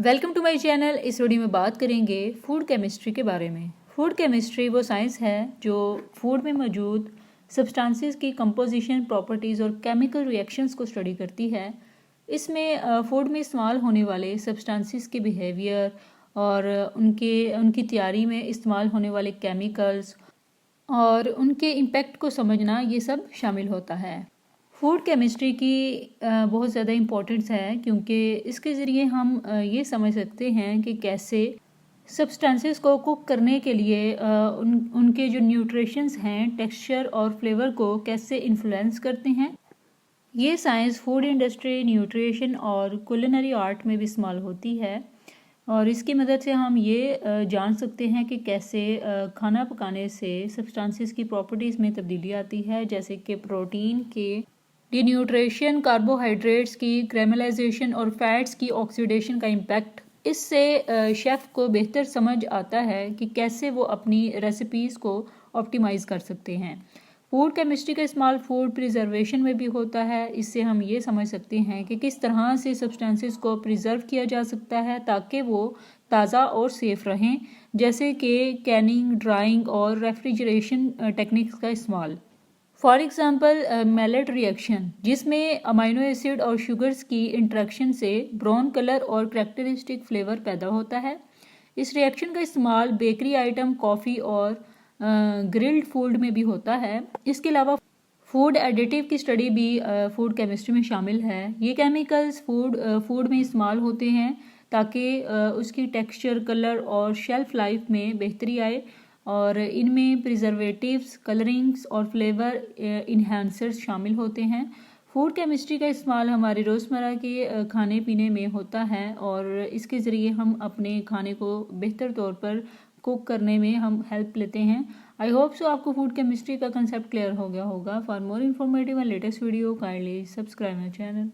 Welcome to my channel. इस video में बात करेंगे फूड केमिस्ट्री के बारे में। फूड केमिस्ट्री वो साइंस है जो फूड में मौजूद सब्सटेंसेस की कंपोजिशन, प्रॉपर्टीज़ और केमिकल रिएक्शंस को स्टडी करती है। इसमें फूड में इस्तेमाल होने वाले सब्सटेंसेस के बिहेवियर और उनकी तैयारी में इस्तेमाल होने वाले केमिकल्स और उनके इम्पेक्ट को समझना, ये सब शामिल होता है। फूड केमिस्ट्री की बहुत ज़्यादा इम्पोर्टेंस है क्योंकि इसके ज़रिए हम ये समझ सकते हैं कि कैसे सब्सटेंसेस को कुक करने के लिए उनके जो न्यूट्रिशंस हैं, टेक्सचर और फ्लेवर को कैसे इन्फ्लुएंस करते हैं। ये साइंस फूड इंडस्ट्री, न्यूट्रिशन और कुलिनरी आर्ट में भी इस्तेमाल होती है और इसकी मदद से हम ये जान सकते हैं कि कैसे खाना पकाने से सब्सटेंसेस की प्रॉपर्टीज़ में तब्दीली आती है, जैसे कि प्रोटीन के डिन्यूट्रेशन, कार्बोहाइड्रेट्स की क्रेमलाइजेशन और फैट्स की ऑक्सीडेशन का इम्पैक्ट। इससे शेफ़ को बेहतर समझ आता है कि कैसे वो अपनी रेसिपीज़ को ऑप्टिमाइज़ कर सकते हैं। फूड केमिस्ट्री का इस्तेमाल फूड प्रिजर्वेशन में भी होता है। इससे हम ये समझ सकते हैं कि किस तरह से सब्सटेंसेस को प्रिजर्व किया जा सकता है ताकि वो ताज़ा और सेफ़ रहें, जैसे कि कैनिंग, ड्राइंग और रेफ्रिजरेशन टेक्निक्स का इस्तेमाल। फॉर एग्ज़ाम्पल मेलेट रिएक्शन, जिसमें अमाइनो एसिड और शुगर्स की इंट्रैक्शन से ब्राउन कलर और कैरेक्टरिस्टिक फ्लेवर पैदा होता है। इस रिएक्शन का इस्तेमाल बेकरी आइटम, कॉफ़ी और ग्रिल्ड फूड में भी होता है। इसके अलावा फूड एडिटिव की स्टडी भी फूड केमिस्ट्री में शामिल है। ये केमिकल्स फूड में इस्तेमाल होते हैं ताकि उसकी टेक्सचर, कलर और शेल्फ लाइफ में बेहतरी आए और इनमें प्रिजर्वेटिव्स, कलरिंग्स और फ्लेवर इन्हांसर्स शामिल होते हैं। फूड केमिस्ट्री का इस्तेमाल हमारे रोज़मर्रा के खाने पीने में होता है और इसके ज़रिए हम अपने खाने को बेहतर तौर पर कुक करने में हम हेल्प लेते हैं। आई होप सो आपको फूड केमिस्ट्री का कंसेप्ट क्लियर हो गया होगा। For more informative and latest video kindly subscribe my channel.